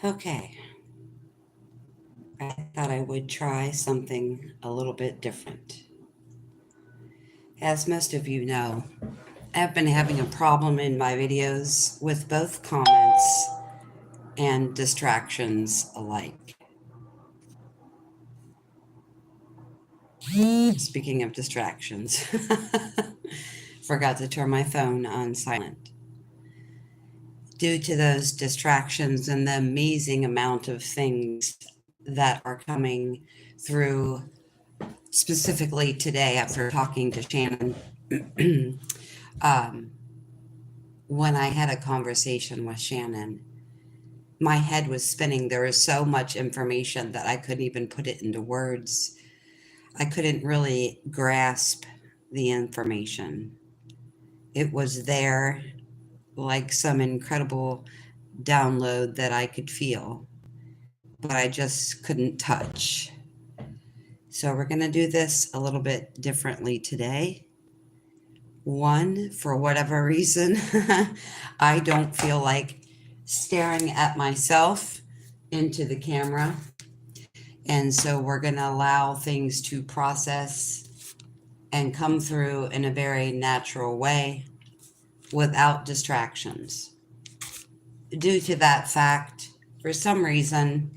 Okay, I thought I would try something a little bit different. As most of you know, I've been having a problem in my videos with both comments and distractions alike. Speaking of distractions, forgot to turn my phone on silent. Due to those distractions and the amazing amount of things that are coming through, specifically today after talking to Shannon, um, when I had a conversation with Shannon, my head was spinning. There was so much information that I couldn't even put it into words. I couldn't really grasp the information. It was there like some incredible download that I could feel, but I just couldn't touch. So we're going to do this a little bit differently today. One, for whatever reason, I don't feel like staring at myself into the camera. And so we're going to allow things to process and come through in a very natural way without distractions. Due to that fact, for some reason,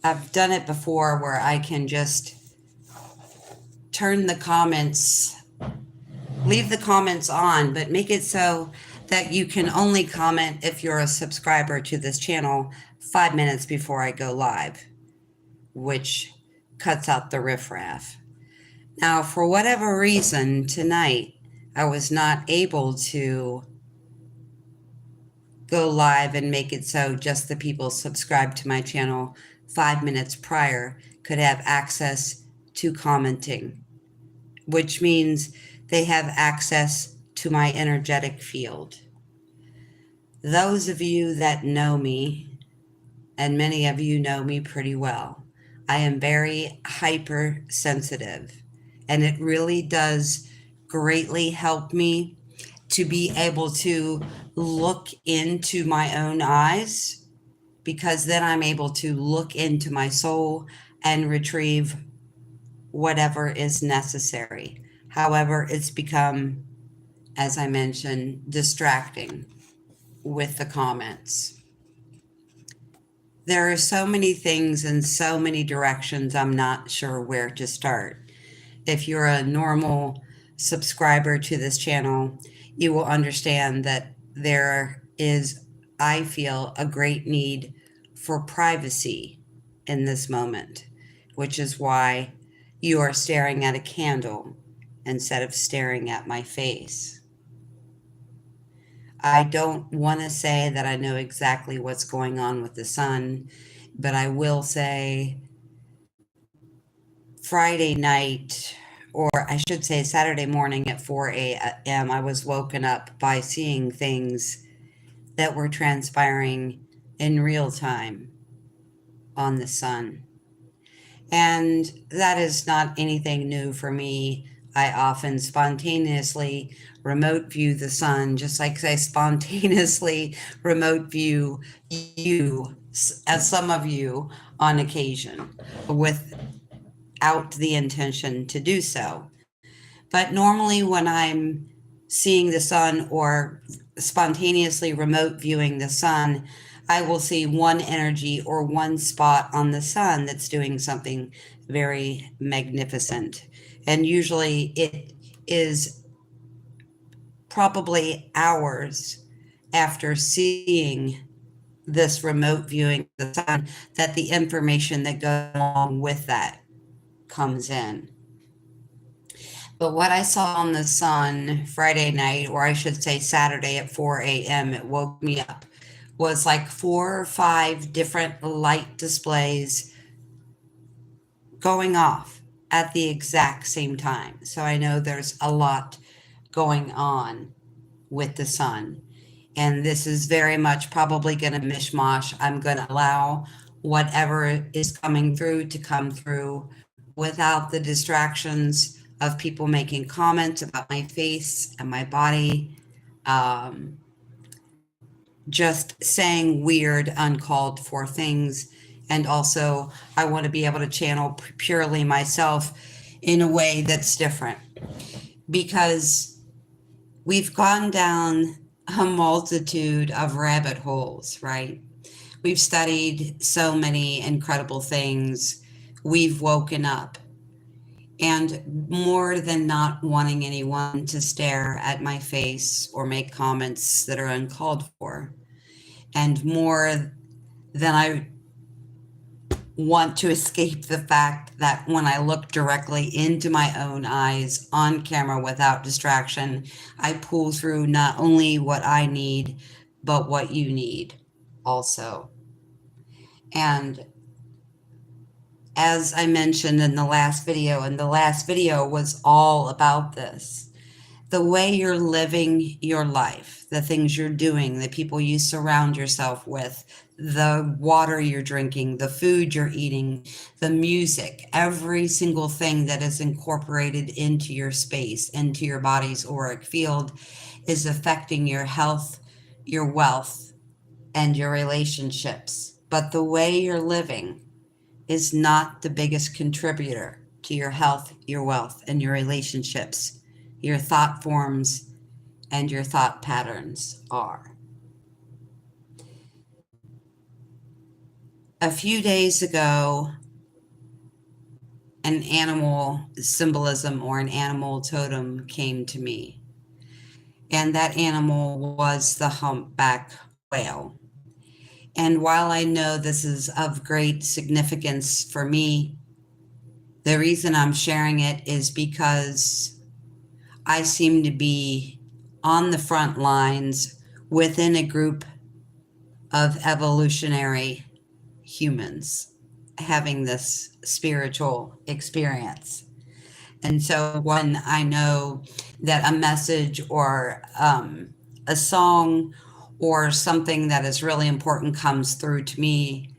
I've done it before where I can just turn the comments, leave the comments on, but make it so that you can only comment if you're a subscriber to this channel 5 minutes before I go live, which cuts out the riffraff. Now, for whatever reason, tonight, I was not able to go live and make it so just the people subscribed to my channel 5 minutes prior could have access to commenting, which means they have access to my energetic field. Those of you that know me, and many of you know me pretty well, I am very hypersensitive, and it really does greatly help me to be able to look into my own eyes, because then I'm able to look into my soul and retrieve whatever is necessary. However, it's become, as I mentioned, distracting with the comments. There are so many things in so many directions, I'm not sure where to start. If you're a normal subscriber to this channel, you will understand that there is, I feel, a great need for privacy in this moment, which is why you are staring at a candle instead of staring at my face. I don't want to say that I know exactly what's going on with the sun, but I will say Friday night, or I should say Saturday morning at 4 a.m., I was woken up by seeing things that were transpiring in real time on the sun. And that is not anything new for me. I often spontaneously remote view the sun, just like I spontaneously remote view you, as some of you, on occasion, without the intention to do so. But normally when I'm seeing the sun or spontaneously remote viewing the sun, I will see one energy or one spot on the sun that's doing something very magnificent. And usually it is probably hours after seeing this remote viewing of the sun that the information that goes along with that comes in. But what I saw on the sun Friday night, or I should say Saturday at 4 a.m., it woke me up, was like 4 or 5 different light displays going off at the exact same time. So I know there's a lot going on with the sun. And this is very much probably going to mishmash. I'm going to allow whatever is coming through to come through without the distractions of people making comments about my face and my body. just saying weird, uncalled for things. And also, I want to be able to channel purely myself in a way that's different, because we've gone down a multitude of rabbit holes, right? We've studied so many incredible things. We've woken up. And more than not wanting anyone to stare at my face or make comments that are uncalled for, and more than I want to escape the fact that when I look directly into my own eyes on camera without distraction, I pull through not only what I need, but what you need also. And as I mentioned in the last video, and the last video was all about this, the way you're living your life, the things you're doing, the people you surround yourself with, the water you're drinking, the food you're eating, the music, every single thing that is incorporated into your space, into your body's auric field, is affecting your health, your wealth, and your relationships. But the way you're living is not the biggest contributor to your health, your wealth, and your relationships. Your thought forms and your thought patterns are. A few days ago, an animal symbolism or an animal totem came to me. And that animal was the humpback whale. And while I know this is of great significance for me, the reason I'm sharing it is because I seem to be on the front lines within a group of evolutionary humans having this spiritual experience. And so when I know that a message or a song or something that is really important comes through to me,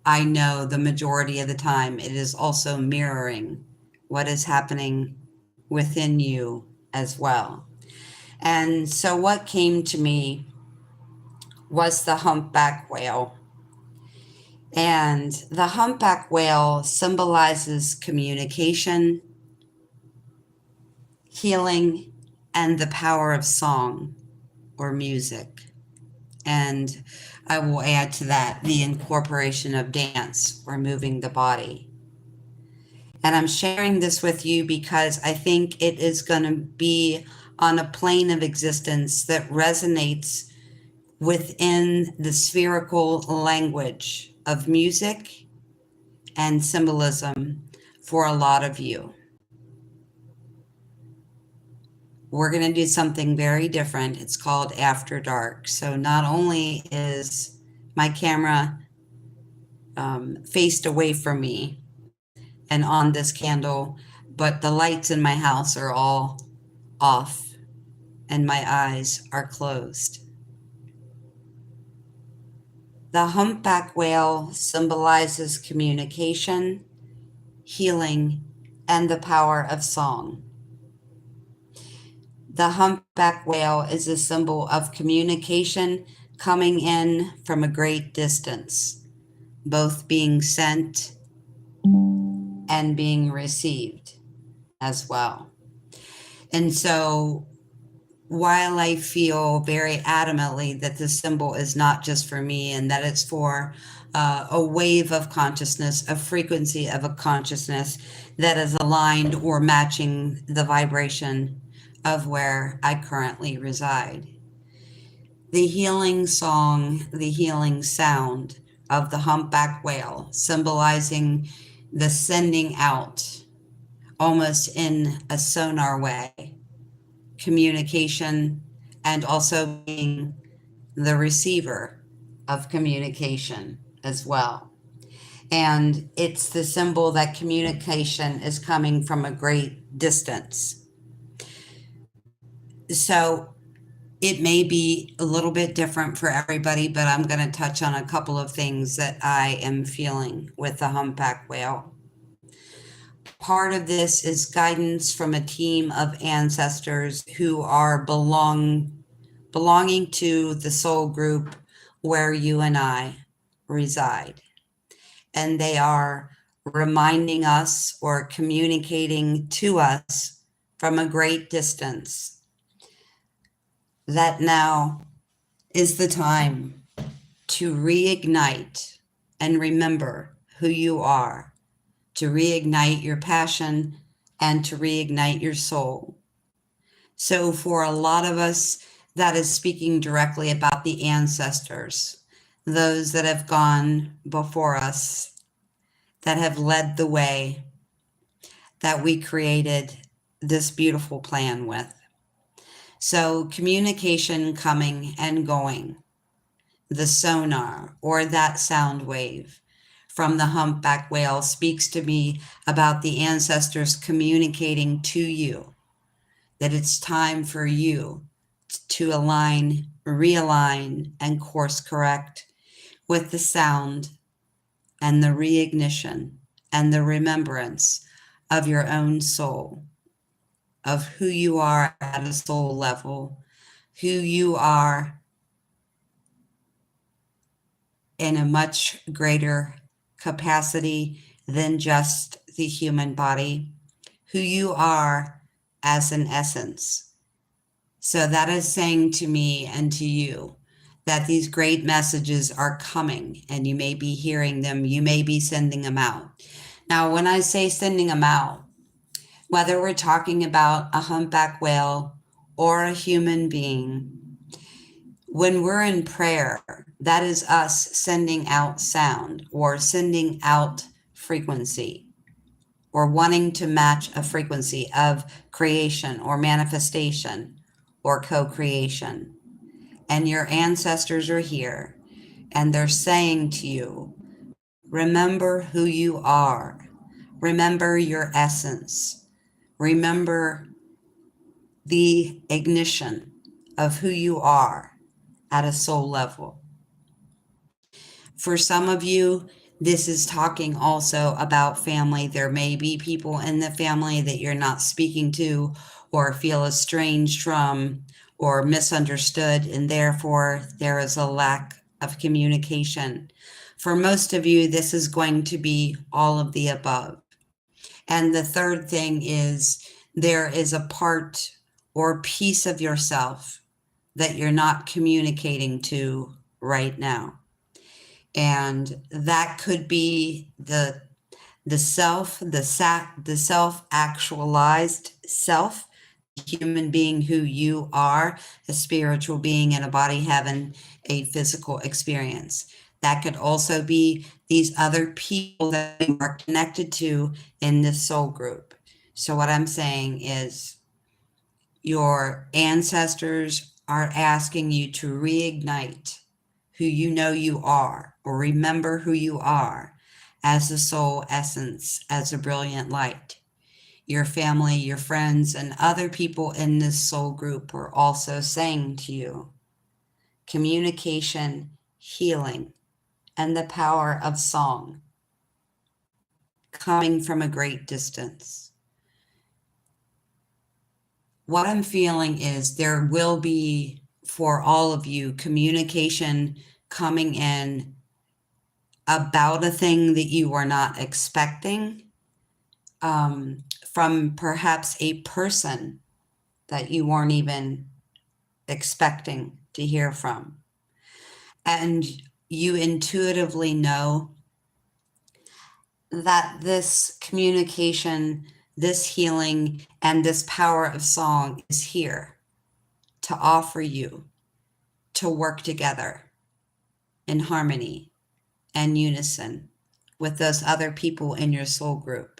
I know the majority of the time it is also mirroring what is happening within you as well. And so what came to me was the humpback whale. And the humpback whale symbolizes communication, healing, and the power of song or music. And I will add to that the incorporation of dance or moving the body. And I'm sharing this with you because I think it is going to be on a plane of existence that resonates within the spherical language of music and symbolism for a lot of you. We're going to do something very different. It's called After Dark. So not only is my camera faced away from me and on this candle, but the lights in my house are all off and my eyes are closed. The humpback whale symbolizes communication, healing, and the power of song. The humpback whale is a symbol of communication coming in from a great distance, both being sent and being received as well. And so while I feel very adamantly that this symbol is not just for me and that it's for a wave of consciousness, a frequency of a consciousness that is aligned or matching the vibration of where I currently reside. The healing song, the healing sound of the humpback whale, symbolizing the sending out, almost in a sonar way, communication, and also being the receiver of communication as well. And it's the symbol that communication is coming from a great distance. So it may be a little bit different for everybody, but I'm going to touch on a couple of things that I am feeling with the humpback whale. Part of this is guidance from a team of ancestors who are belonging to the soul group where you and I reside. And they are reminding us or communicating to us from a great distance that now is the time to reignite and remember who you are, to reignite your passion and to reignite your soul. So for a lot of us, that is speaking directly about the ancestors, those that have gone before us, that have led the way, that we created this beautiful plan with. So communication coming and going, the sonar or that sound wave from the humpback whale speaks to me about the ancestors communicating to you that it's time for you to align, realign, and course correct with the sound and the reignition and the remembrance of your own soul, of who you are at a soul level, who you are in a much greater capacity than just the human body, who you are as an essence. So that is saying to me and to you that these great messages are coming and you may be hearing them, you may be sending them out. Now, when I say sending them out, whether we're talking about a humpback whale or a human being, when we're in prayer, that is us sending out sound or sending out frequency or wanting to match a frequency of creation or manifestation or co-creation. And your ancestors are here and they're saying to you, remember who you are. Remember your essence. Remember the ignition of who you are at a soul level. For some of you, this is talking also about family. There may be people in the family that you're not speaking to or feel estranged from or misunderstood, and therefore there is a lack of communication. For most of you, this is going to be all of the above. And the third thing is there is a part or piece of yourself that you're not communicating to right now. And that could be the self-actualized self, human being who you are, a spiritual being in a body having a physical experience. That could also be these other people that you are connected to in this soul group. So what I'm saying is your ancestors are asking you to reignite who you know you are, or remember who you are as the soul essence, as a brilliant light. Your family, your friends, and other people in this soul group are also saying to you, communication, healing, and the power of song coming from a great distance. What I'm feeling is there will be, for all of you, communication coming in about a thing that you are not expecting, from perhaps a person that you weren't even expecting to hear from. And you intuitively know that this communication, this healing, and this power of song is here to offer you to work together in harmony and unison with those other people in your soul group.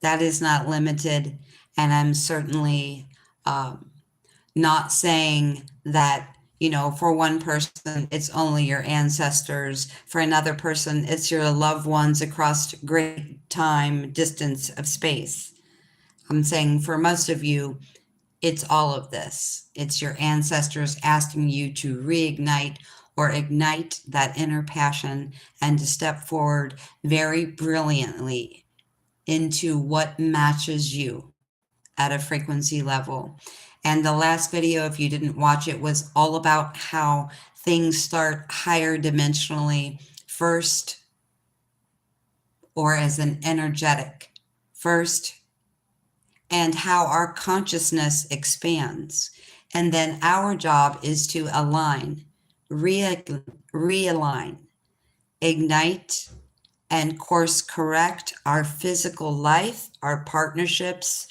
That is not limited, and I'm certainly not saying that, you know, for one person, it's only your ancestors. For another person, it's your loved ones across great time, distance of space. I'm saying for most of you, it's all of this. It's your ancestors asking you to reignite or ignite that inner passion and to step forward very brilliantly into what matches you at a frequency level. And the last video, if you didn't watch it, was all about how things start higher dimensionally first, or as an energetic first, and how our consciousness expands. And then our job is to align, realign, ignite, and course correct our physical life, our partnerships,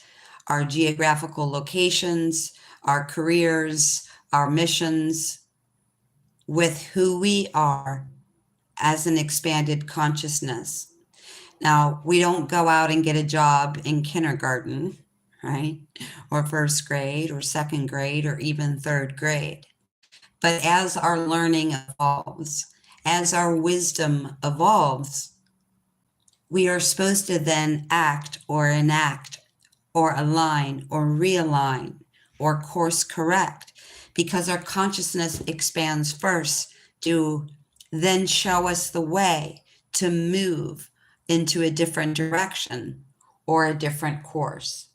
our geographical locations, our careers, our missions, with who we are as an expanded consciousness. Now, we don't go out and get a job in kindergarten, right? Or first grade or second grade or even third grade. But as our learning evolves, as our wisdom evolves, we are supposed to then act or enact or align or realign or course correct, because our consciousness expands first to then show us the way to move into a different direction or a different course.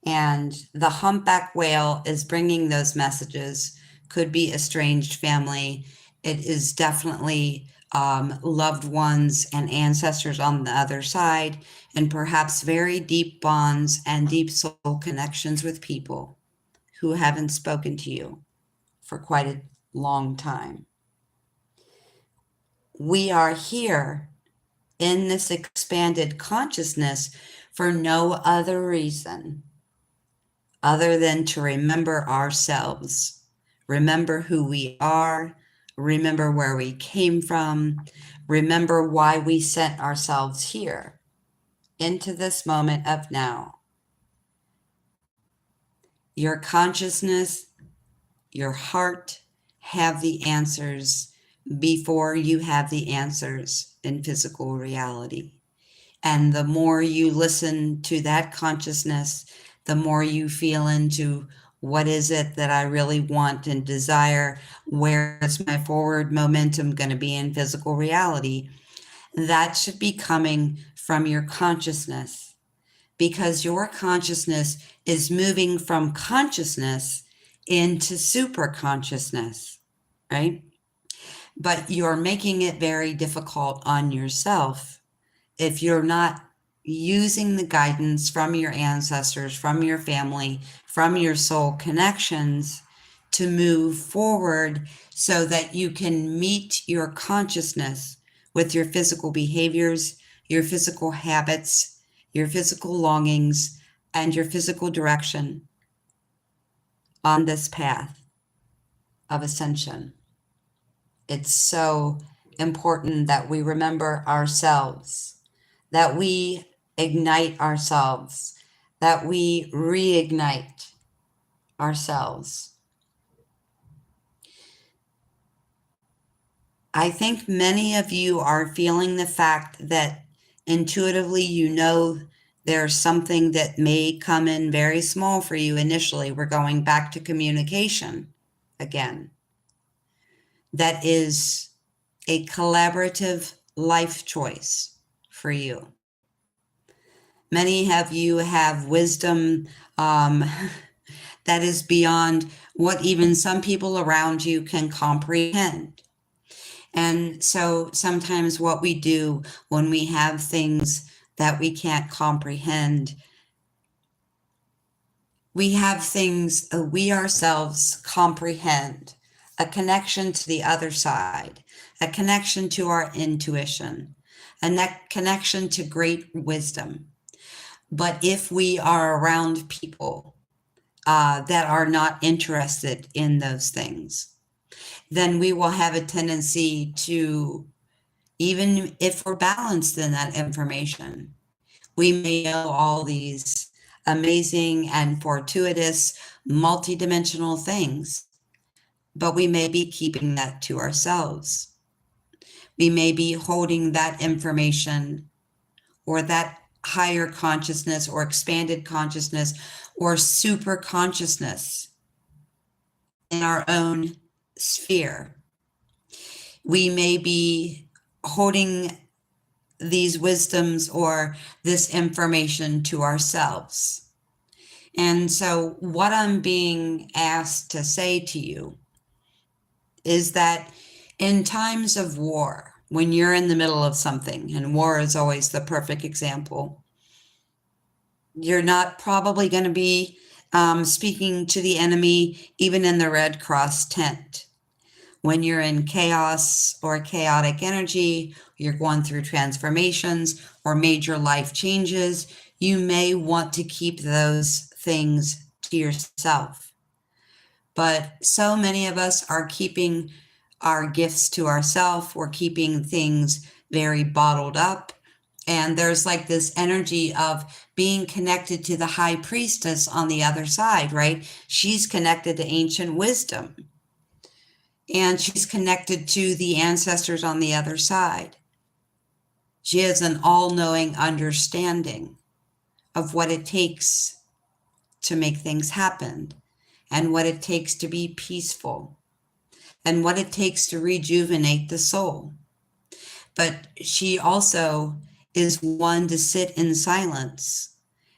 And the humpback whale is bringing those messages. Could be estranged family. It is definitely loved ones and ancestors on the other side, and perhaps very deep bonds and deep soul connections with people who haven't spoken to you for quite a long time. We are here in this expanded consciousness for no other reason other than to remember ourselves, remember who we are, remember where we came from, remember why we sent ourselves here into this moment of now. Your consciousness, your heart have the answers before you have the answers in physical reality. And the more you listen to that consciousness, the more you feel into what is it that I really want and desire, where is my forward momentum going to be in physical reality, that should be coming from your consciousness, because your consciousness is moving from consciousness into super consciousness, right? But you're making it very difficult on yourself if you're not using the guidance from your ancestors, from your family, from your soul connections to move forward so that you can meet your consciousness with your physical behaviors, your physical habits, your physical longings, and your physical direction on this path of ascension. It's so important that we remember ourselves, that we ignite ourselves, that we reignite ourselves. I think many of you are feeling the fact that intuitively you know there's something that may come in very small for you initially. We're going back to communication again. That is a collaborative life choice for you. Many of you have wisdom that is beyond what even some people around you can comprehend. And so sometimes what we do when we have things that we can't comprehend, we have things we ourselves comprehend, a connection to the other side, a connection to our intuition, a connection to great wisdom. But if we are around people that are not interested in those things, then we will have a tendency to, even if we're balanced in that information, we may know all these amazing and fortuitous multidimensional things, but we may be keeping that to ourselves. We may be holding that information or that higher consciousness or expanded consciousness or super consciousness in our own sphere. We may be holding these wisdoms or this information to ourselves. And so what I'm being asked to say to you is that in times of war, when you're in the middle of something, and war is always the perfect example, you're not probably going to be speaking to the enemy, even in the Red Cross tent. When you're in chaos or chaotic energy, you're going through transformations or major life changes, you may want to keep those things to yourself. But so many of us are keeping our gifts to ourselves. We're keeping things very bottled up. And there's like this energy of being connected to the high priestess on the other side, right? She's connected to ancient wisdom. And she's connected to the ancestors on the other side. She has an all-knowing understanding of what it takes to make things happen, and what it takes to be peaceful, and what it takes to rejuvenate the soul. But she also is one to sit in silence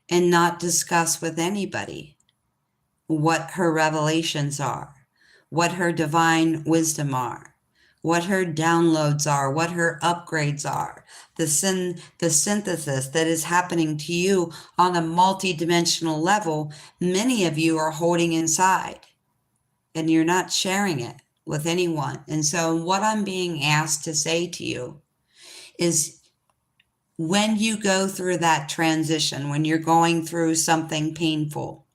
and not discuss with anybody what her revelations are, what her divine wisdom are, what her downloads are, what her upgrades are, the synthesis that is happening to you on a multidimensional level. Many of you are holding inside and you're not sharing it with anyone. And so what I'm being asked to say to you is, when you go through that transition, when you're going through something painful,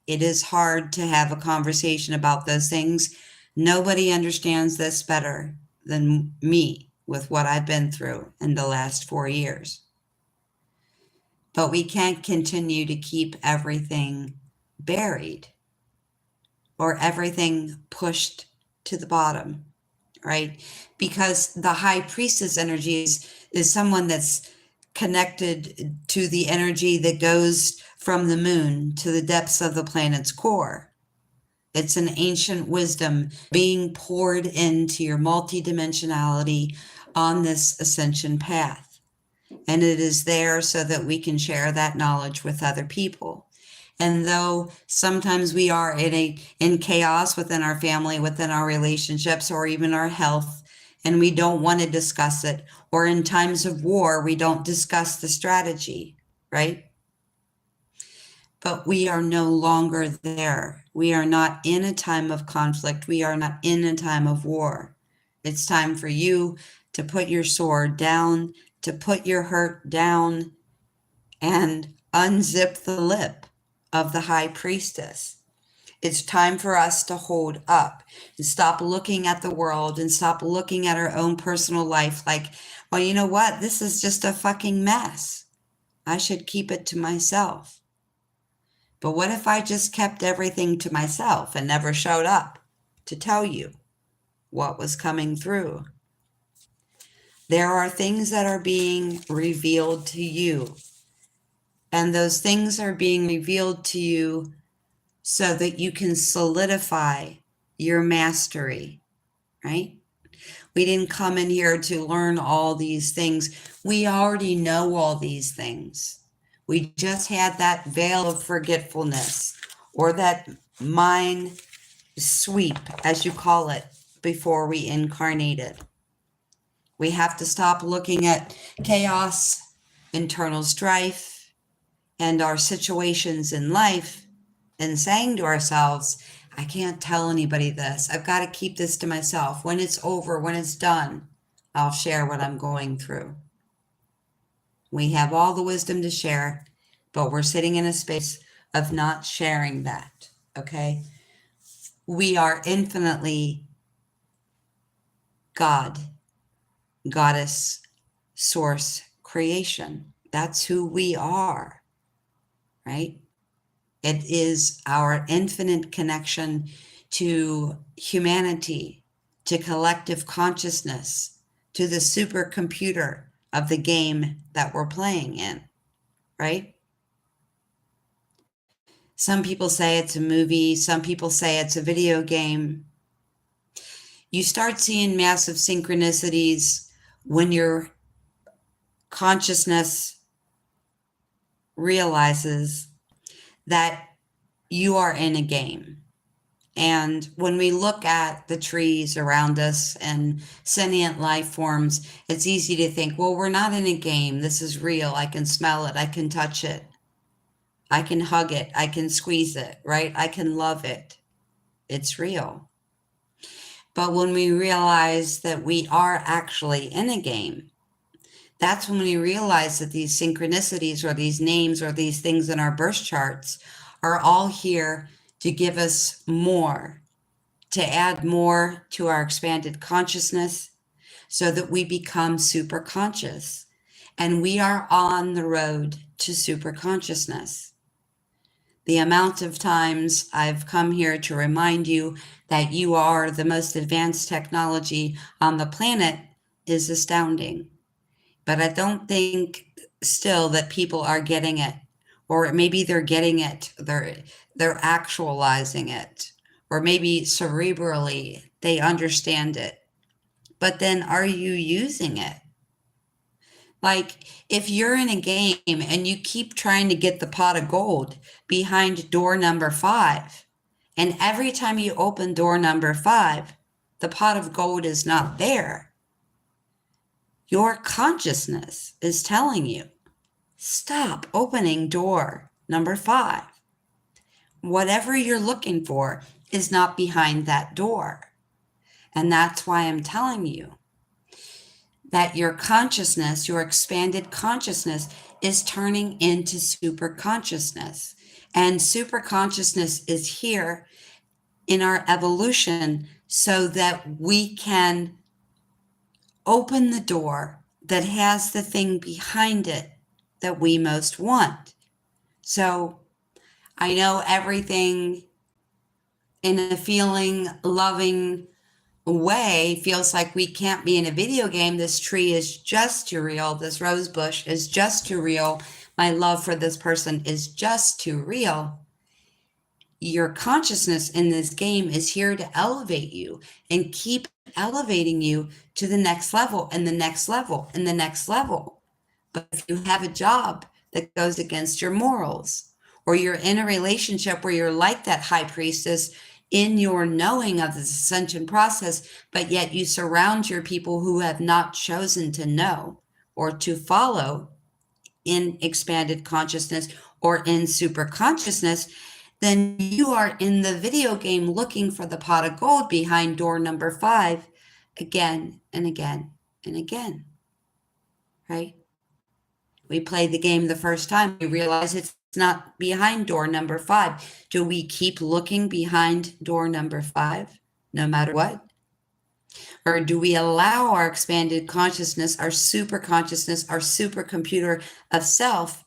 it is hard to have a conversation about those things. Nobody understands this better than me with what I've been through in the last 4 years. But we can't continue to keep everything buried or everything pushed to the bottom, right? Because the high priestess energy is someone that's connected to the energy that goes from the moon to the depths of the planet's core. It's an ancient wisdom being poured into your multidimensionality on this ascension path. And it is there so that we can share that knowledge with other people. And though sometimes we are in chaos within our family, within our relationships, or even our health, and we don't want to discuss it, or in times of war, we don't discuss the strategy, right? But we are no longer there. We are not in a time of conflict. We are not in a time of war. It's time for you to put your sword down, to put your hurt down, and unzip the lip of the high priestess. It's time for us to hold up and stop looking at the world and stop looking at our own personal life like, well, you know what? This is just a fucking mess. I should keep it to myself. But what if I just kept everything to myself and never showed up to tell you what was coming through? There are things that are being revealed to you, and those things are being revealed to you so that you can solidify your mastery, right? We didn't come in here to learn all these things. We already know all these things. We just had that veil of forgetfulness, or that mind sweep, as you call it, before we incarnated. We have to stop looking at chaos, internal strife, and our situations in life and saying to ourselves, I can't tell anybody this. I've got to keep this to myself. When it's over, when it's done, I'll share what I'm going through. We have all the wisdom to share, but we're sitting in a space of not sharing that, okay? We are infinitely God, goddess, source, creation. That's who we are, right? It is our infinite connection to humanity, to collective consciousness, to the supercomputer of the game that we're playing in, right? Some people say it's a movie. Some people say it's a video game. You start seeing massive synchronicities when your consciousness realizes that you are in a game And when we look at the trees around us and sentient life forms, it's easy to think, well, we're not in a game. This is real. I can smell it. I can touch it. I can hug it. I can squeeze it, right? I can love it. It's real. But when we realize that we are actually in a game, that's when we realize that these synchronicities or these names or these things in our birth charts are all here to give us more, to add more to our expanded consciousness so that we become super conscious. And we are on the road to super consciousness. The amount of times I've come here to remind you that you are the most advanced technology on the planet is astounding. But I don't think still that people are getting it, or maybe they're getting it, they're actualizing it, or maybe cerebrally they understand it. But then are you using it? Like if you're in a game and you keep trying to get the pot of gold behind door number 5, and every time you open door number 5, the pot of gold is not there. Your consciousness is telling you, stop opening door number 5. Whatever you're looking for is not behind that door. And that's why I'm telling you that your consciousness, your expanded consciousness, is turning into super consciousness. And super consciousness is here in our evolution so that we can open the door that has the thing behind it that we most want. So I know everything in a feeling, loving way feels like we can't be in a video game. This tree is just too real. This rose bush is just too real. My love for this person is just too real. Your consciousness in this game is here to elevate you and keep elevating you to the next level and the next level and the next level. But if you have a job that goes against your morals, or you're in a relationship where you're like that high priestess in your knowing of this ascension process, but yet you surround your people who have not chosen to know or to follow in expanded consciousness or in super consciousness, then you are in the video game looking for the pot of gold behind door number 5 again and again and again, right? We play the game the first time, we realize it's not behind door number 5. Do we keep looking behind door number 5 no matter what? Or do we allow our expanded consciousness, our super consciousness, our supercomputer of self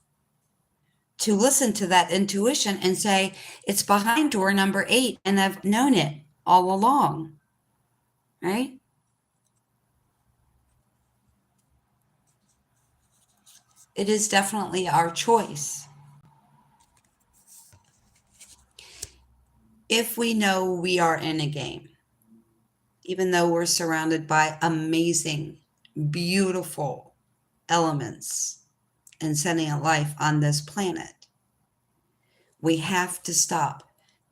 to listen to that intuition and say, it's behind door number 8 and I've known it all along, right? It is definitely our choice. If we know we are in a game, even though we're surrounded by amazing, beautiful elements and sentient life on this planet, we have to stop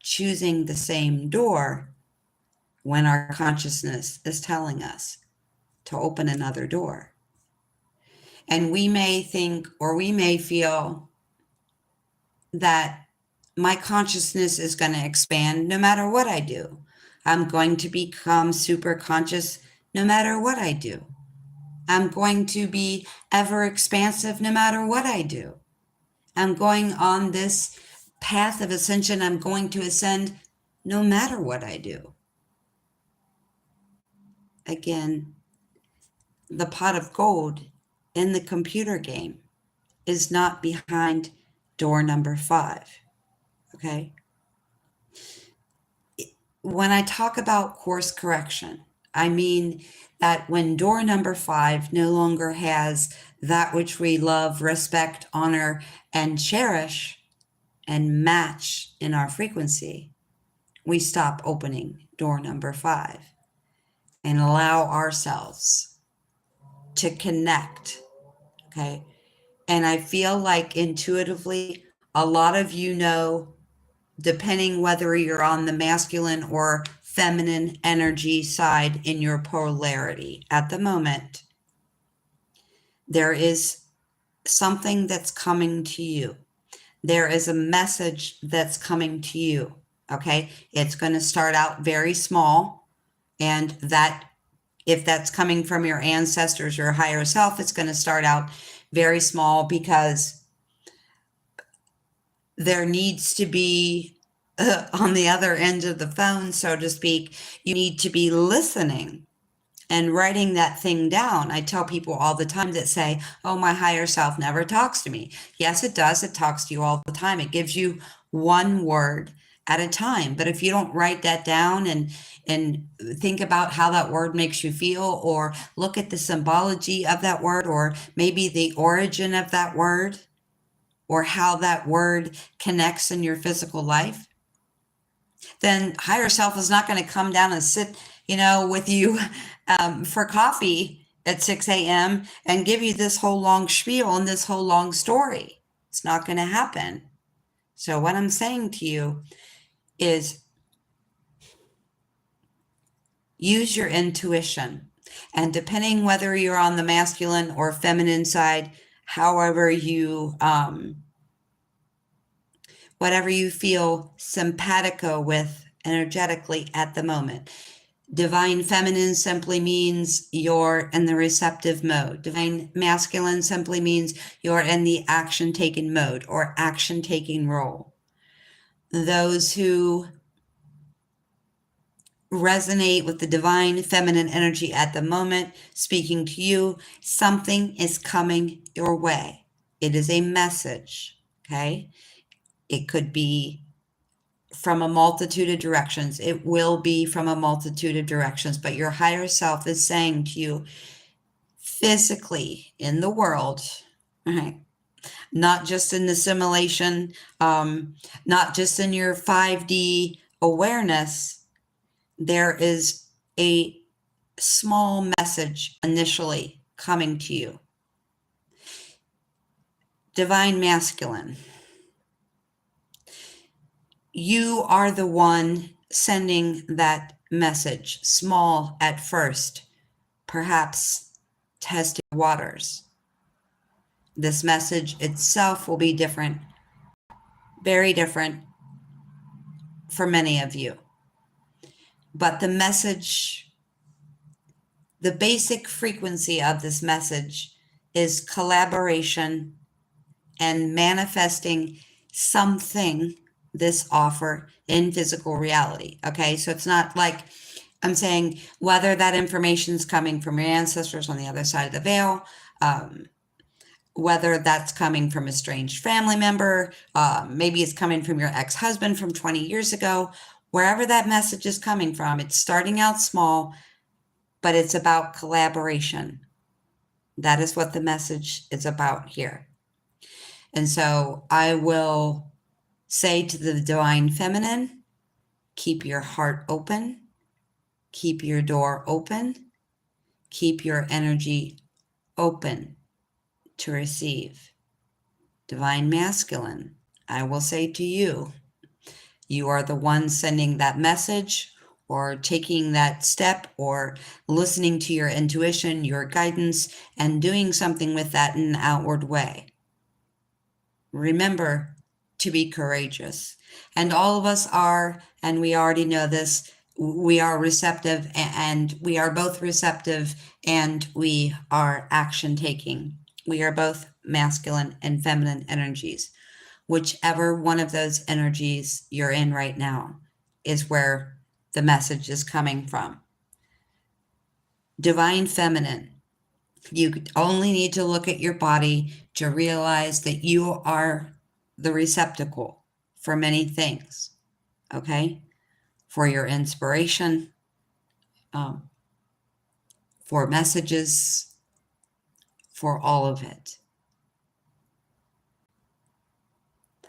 choosing the same door when our consciousness is telling us to open another door. And we may think, or we may feel that my consciousness is going to expand no matter what I do. I'm going to become super conscious no matter what I do. I'm going to be ever expansive no matter what I do. I'm going on this path of ascension. I'm going to ascend no matter what I do. Again, the pot of gold in the computer game is not behind door number 5. Okay? When I talk about course correction, I mean that when door number 5 no longer has that which we love, respect, honor, and cherish and match in our frequency, we stop opening door number 5 and allow ourselves to connect. Okay? And I feel like intuitively, a lot of you know depending whether you're on the masculine or feminine energy side in your polarity. At the moment, there is something that's coming to you. There is a message that's coming to you. Okay. It's going to start out very small. And that, if that's coming from your ancestors or higher self, it's going to start out very small, because there needs to be on the other end of the phone, so to speak, you need to be listening and writing that thing down. I tell people all the time that say, oh, my higher self never talks to me. Yes, it does. It talks to you all the time. It gives you one word at a time. But if you don't write that down and think about how that word makes you feel, or look at the symbology of that word, or maybe the origin of that word, or how that word connects in your physical life, then higher self is not going to come down and sit, with you for coffee at 6 a.m. and give you this whole long spiel and this whole long story. It's not going to happen. So what I'm saying to you is use your intuition. And depending whether you're on the masculine or feminine side, however you, whatever you feel simpatico with energetically at the moment. Divine feminine simply means you're in the receptive mode. Divine masculine simply means you're in the action taking mode or action taking role. Those who resonate with the divine feminine energy at the moment, speaking to you, something is coming your way. It is a message, okay? It could be from a multitude of directions. It will be from a multitude of directions, but your higher self is saying to you physically in the world, right? Not just in the simulation, not just in your 5D awareness, there is a small message initially coming to you. Divine masculine. You are the one sending that message, small at first, perhaps testing waters. This message itself will be different, very different for many of you. But the message, the basic frequency of this message is collaboration and manifesting something, this offer in physical reality. Okay, so it's not like I'm saying whether that information is coming from your ancestors on the other side of the veil, whether that's coming from a strange family member, maybe it's coming from your ex-husband from 20 years ago, wherever that message is coming from, it's starting out small, but it's about collaboration. That is what the message is about here. And so I will say to the divine feminine, keep your heart open, keep your door open, keep your energy open to receive. Divine masculine, I will say to you, you are the one sending that message or taking that step or listening to your intuition, your guidance, and doing something with that in an outward way. Remember to be courageous. And all of us are, and we already know this, we are receptive, and we are both receptive and we are action taking. We are both masculine and feminine energies. Whichever one of those energies you're in right now is where the message is coming from. Divine feminine. You only need to look at your body to realize that you are the receptacle for many things, okay? For your inspiration, for messages, for all of it.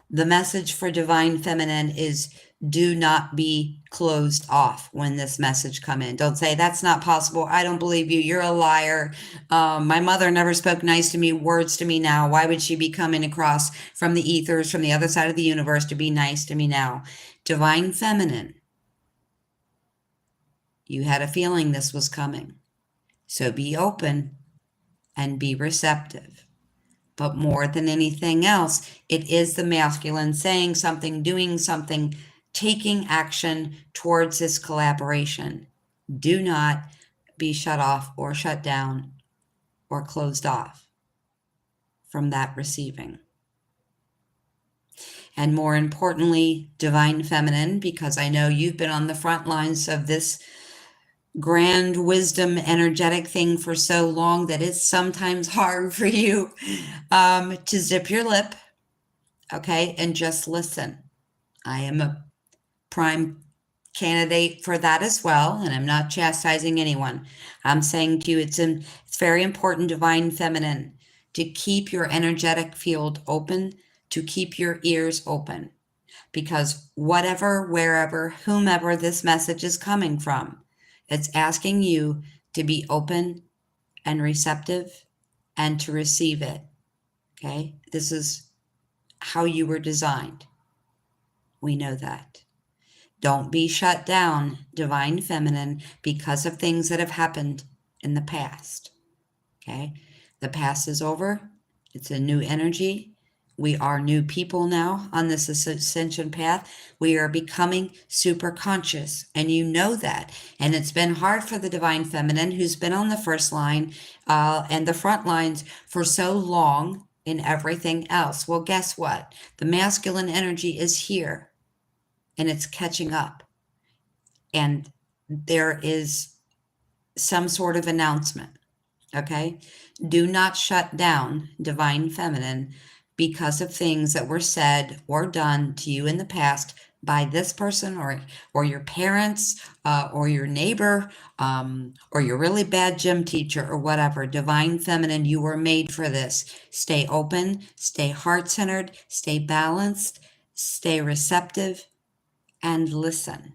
The message for divine feminine is Do not be closed off when this message come in. Don't say, that's not possible. I don't believe you. You're a liar. My mother never spoke nice to me, words to me now. Why would she be coming across from the ethers, from the other side of the universe to be nice to me now? Divine Feminine, you had a feeling this was coming. So be open and be receptive. But more than anything else, it is the masculine saying something, doing something, taking action towards this collaboration. Do not be shut off or shut down or closed off from that receiving. And more importantly, Divine Feminine, because I know you've been on the front lines of this grand wisdom energetic thing for so long that it's sometimes hard for you to zip your lip, okay, and just listen. I am a prime candidate for that as well, and I'm not chastising anyone. I'm saying to you, it's very important, Divine Feminine, to keep your energetic field open, to keep your ears open, because whatever, wherever, whomever this message is coming from, it's asking you to be open and receptive and to receive it. Okay? This is how you were designed. We know that. Don't be shut down, Divine Feminine, because of things that have happened in the past. Okay? The past is over. It's a new energy. We are new people now on this ascension path. We are becoming super conscious, and you know that. And it's been hard for the Divine Feminine, who's been on the first line and the front lines for so long in everything else. Well, guess what? The masculine energy is here, and it's catching up. And there is some sort of announcement, okay? Do not shut down, Divine Feminine, because of things that were said or done to you in the past by this person or your parents or your neighbor or your really bad gym teacher or whatever. Divine Feminine, you were made for this. Stay open, stay heart-centered, stay balanced, stay receptive, and listen.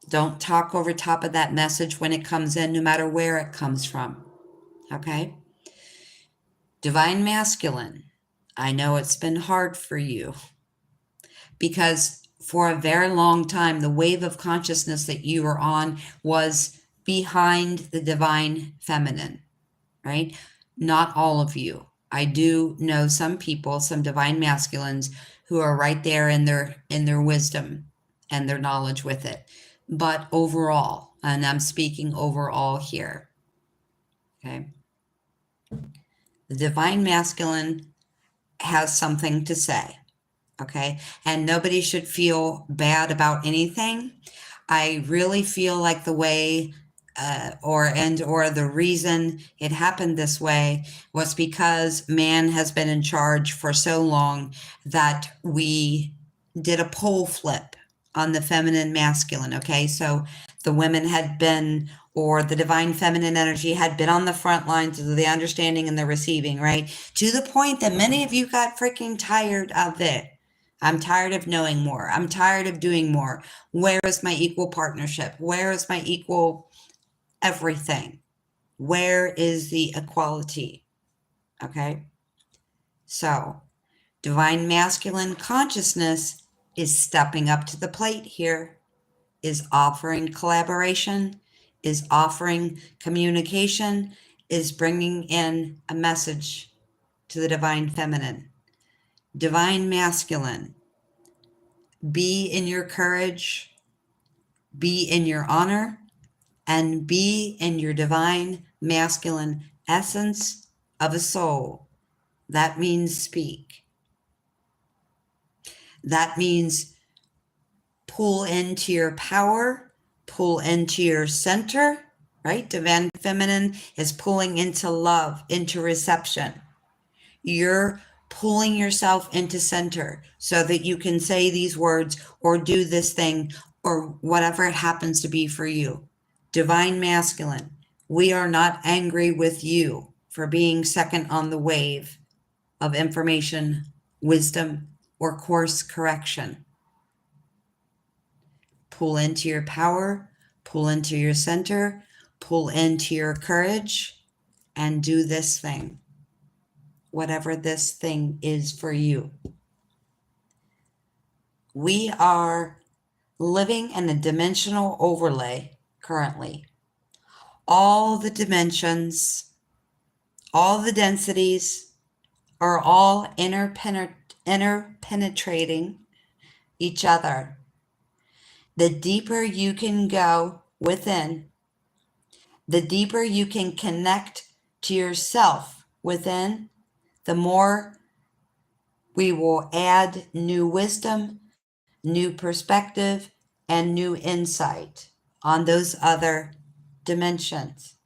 Don't talk over top of that message when it comes in, no matter where it comes from. Okay? Divine Masculine, I know it's been hard for you because for a very long time, the wave of consciousness that you were on was behind the Divine Feminine, right? Not all of you. I do know some people, some Divine Masculines, who are right there in their wisdom and their knowledge with it. But overall, and I'm speaking overall here, okay? The Divine Masculine has something to say, okay? And nobody should feel bad about anything. I really feel like the way or the reason it happened this way was because man has been in charge for so long that we did a pole flip on the feminine masculine, okay? So the women had been, or the Divine Feminine energy had been on the front lines of the understanding and the receiving, right? To the point that many of you got freaking tired of it. I'm tired of knowing more. I'm tired of doing more. Where is my equal partnership? Where is my equal everything? Where is the equality? Okay? So, Divine Masculine consciousness is stepping up to the plate here, is offering collaboration, is offering communication, is bringing in a message to the Divine Feminine. Divine Masculine, be in your courage, be in your honor, and be in your Divine Masculine essence of a soul. That means speak. That means pull into your power, pull into your center, right? Divine Feminine is pulling into love, into reception. You're pulling yourself into center so that you can say these words or do this thing or whatever it happens to be for you. Divine Masculine, we are not angry with you for being second on the wave of information, wisdom, or course correction. Pull into your power, pull into your center, pull into your courage, and do this thing, whatever this thing is for you. We are living in a dimensional overlay currently. All the dimensions, all the densities are all interpenetrating each other. The deeper you can go within, the deeper you can connect to yourself within, the more we will add new wisdom, new perspective, and new insight on those other dimensions.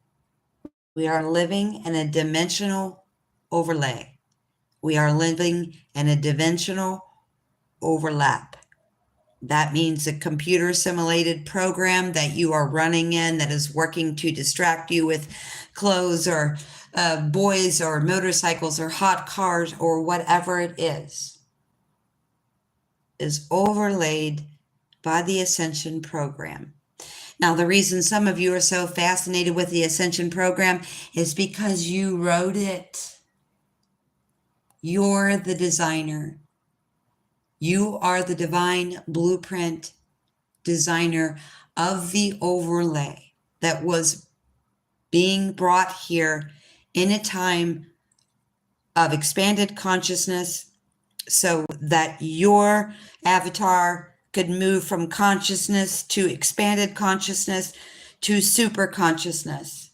We are living in a dimensional overlay. We are living in a dimensional overlap. That means a computer simulated program that you are running in that is working to distract you with clothes or boys or motorcycles or hot cars or whatever it is overlaid by the Ascension program. Now, the reason some of you are so fascinated with the Ascension program is because you wrote it. You're the designer. You are the divine blueprint designer of the overlay that was being brought here in a time of expanded consciousness so that your avatar could move from consciousness to expanded consciousness to super consciousness.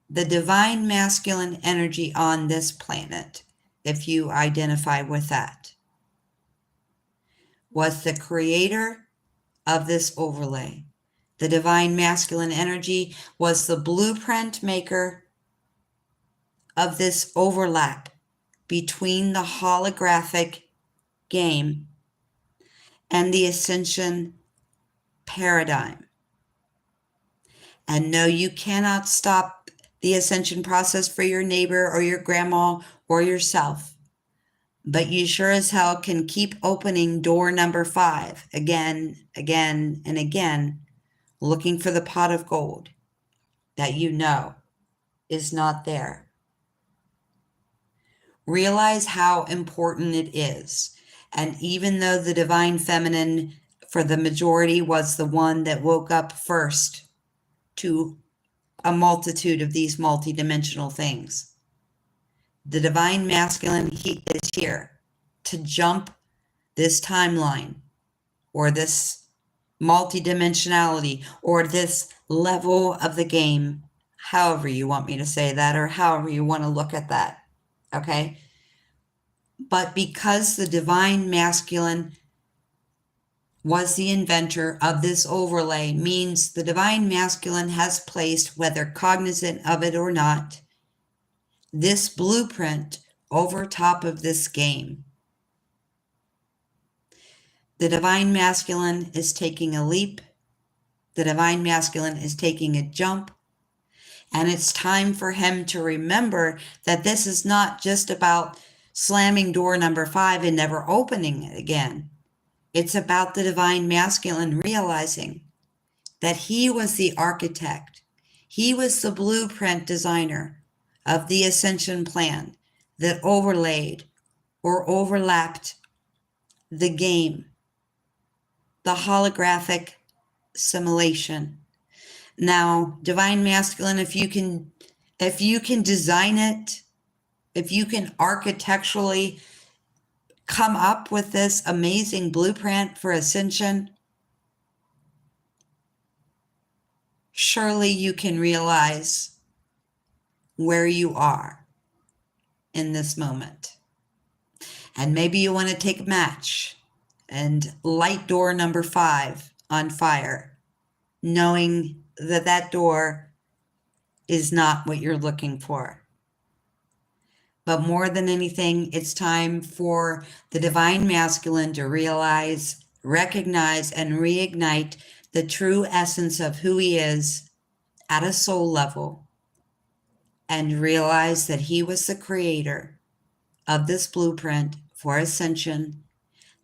The divine masculine energy on this planet, if you identify with that, was the creator of this overlay. The divine masculine energy was the blueprint maker of this overlap between the holographic game and the Ascension paradigm. And no, you cannot stop the Ascension process for your neighbor or your grandma or yourself. But you sure as hell can keep opening door number 5 again, again, and again, looking for the pot of gold that you know is not there. Realize how important it is. And even though the divine feminine for the majority was the one that woke up first to a multitude of these multidimensional things, the divine masculine heat is here to jump this timeline or this multidimensionality or this level of the game, however you want me to say that or however you want to look at that. Okay? But because the divine masculine was the inventor of this overlay, means the divine masculine has placed, whether cognizant of it or not, this blueprint over top of this game. The divine masculine is taking a leap. The divine masculine is taking a jump. And it's time for him to remember that this is not just about slamming door number 5 and never opening it again. It's about the divine masculine realizing that he was the architect. He was the blueprint designer of the Ascension plan that overlaid or overlapped the game, the holographic simulation. Now, divine masculine, if you can design it, if you can architecturally come up with this amazing blueprint for Ascension, surely you can realize where you are in this moment. And maybe you want to take a match and light door number 5 on fire, knowing that that door is not what you're looking for. But more than anything, it's time for the divine masculine to realize, recognize, and reignite the true essence of who he is at a soul level, and realize that he was the creator of this blueprint for ascension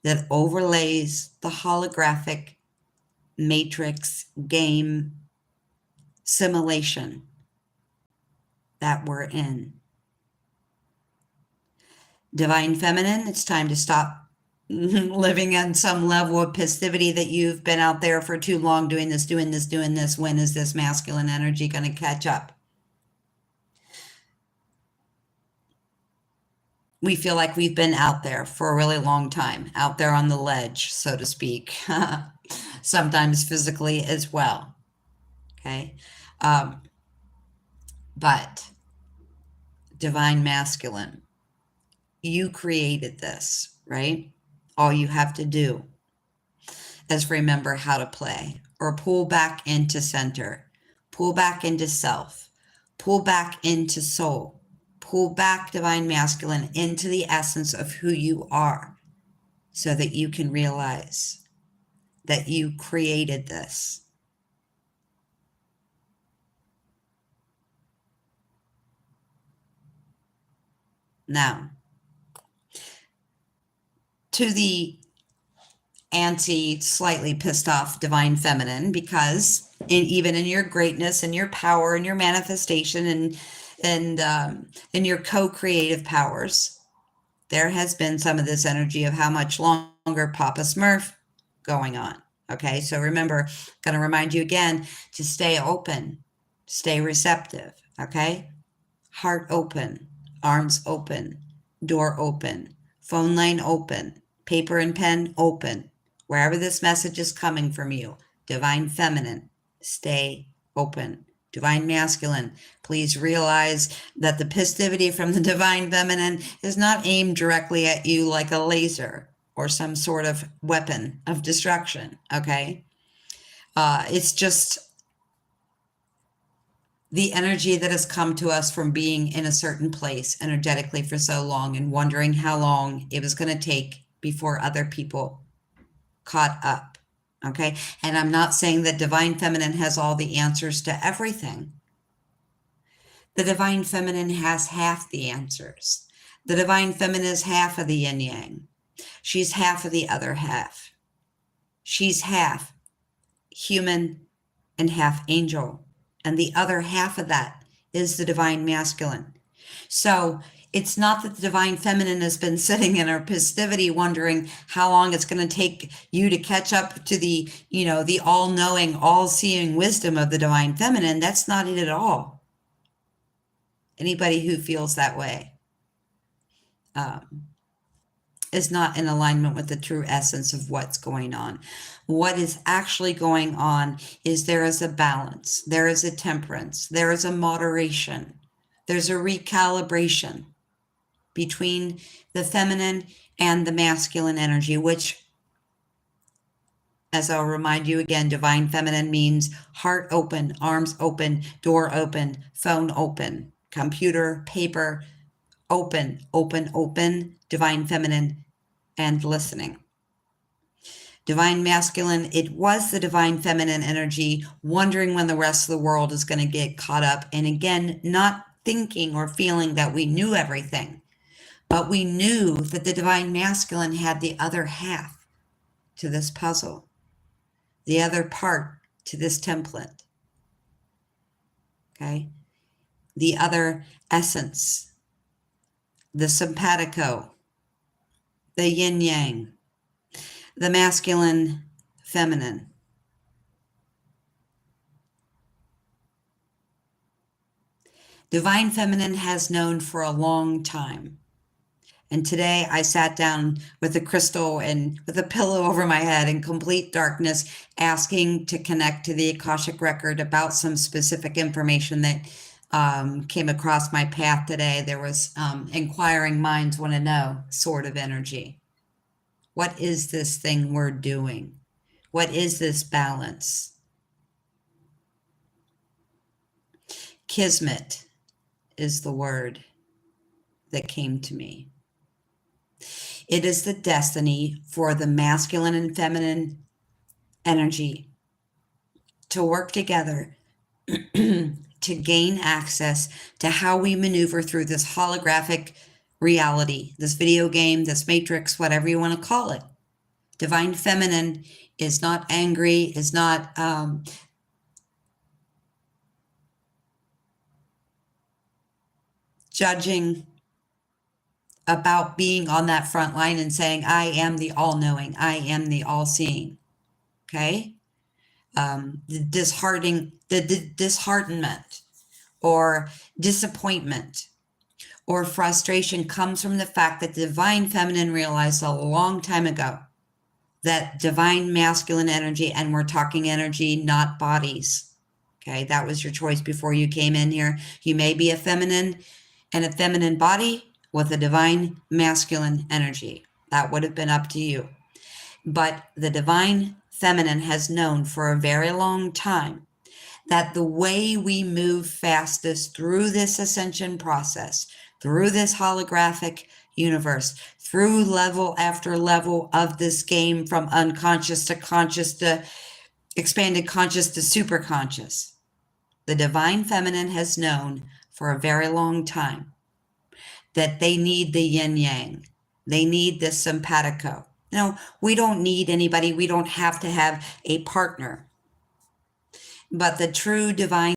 that overlays the holographic matrix game simulation that we're in. Divine Feminine, it's time to stop living on some level of passivity that you've been out there for too long doing this. When is this masculine energy going to catch up? We feel like we've been out there for a really long time, out there on the ledge, so to speak, sometimes physically as well. Okay. But Divine Masculine, you created this, right? All you have to do is remember how to play, or pull back into center, pull back into self, pull back into soul, pull back Divine Masculine into the essence of who you are, so that you can realize that you created this. Now, to the antsy, slightly pissed off Divine Feminine, because even in your greatness and your power and your manifestation and your co-creative powers, there has been some of this energy of how much longer Papa Smurf going on. Okay, so remember, going to remind you again to stay open, stay receptive. Okay, heart open, arms open, door open, phone line open, paper and pen open. Wherever this message is coming from you, Divine Feminine, stay open. Divine Masculine, please realize that the passivity from the Divine Feminine is not aimed directly at you like a laser or some sort of weapon of destruction, okay? It's just the energy that has come to us from being in a certain place energetically for so long and wondering how long it was going to take before other people caught up. Okay. And I'm not saying that Divine Feminine has all the answers to everything. The Divine Feminine has half the answers. The Divine Feminine is half of the yin yang. She's half of the other half. She's half human and half angel. And the other half of that is the Divine Masculine. So it's not that the Divine Feminine has been sitting in her passivity wondering how long it's going to take you to catch up to the, the all-knowing, all-seeing wisdom of the Divine Feminine. That's not it at all. Anybody who feels that way is not in alignment with the true essence of what's going on. What is actually going on is there is a balance, there is a temperance, there is a moderation, there's a recalibration between the feminine and the masculine energy, which, as I'll remind you again, Divine Feminine means heart open, arms open, door open, phone open, computer, paper, open, open, open, Divine Feminine, and listening. Divine Masculine, it was the Divine Feminine energy wondering when the rest of the world is going to get caught up. And again, not thinking or feeling that we knew everything, but we knew that the Divine Masculine had the other half to this puzzle, the other part to this template. Okay? The other essence, the simpatico, the yin yang, the masculine, feminine. Divine Feminine has known for a long time. And today I sat down with a crystal and with a pillow over my head in complete darkness, asking to connect to the Akashic record about some specific information that came across my path today. There was inquiring minds want to know sort of energy. What is this thing we're doing? What is this balance? Kismet is the word that came to me. It is the destiny for the masculine and feminine energy to work together to gain access to how we maneuver through this holographic reality, this video game, this matrix, whatever you want to call it. Divine feminine is not angry, is not judging, about being on that front line and saying, I am the all-knowing, I am the all-seeing. Okay? The disheartenment or disappointment or frustration comes from the fact that the divine feminine realized a long time ago that divine masculine energy, and we're talking energy, not bodies. Okay, that was your choice before you came in here. You may be a feminine and a feminine body with a divine masculine energy. That would have been up to you. But the divine feminine has known for a very long time that the way we move fastest through this ascension process, through this holographic universe, through level after level of this game, from unconscious to conscious to expanded conscious to super conscious, the divine feminine has known for a very long time that they need the yin yang. They need the simpatico. No, we don't need anybody. We don't have to have a partner. But the true divine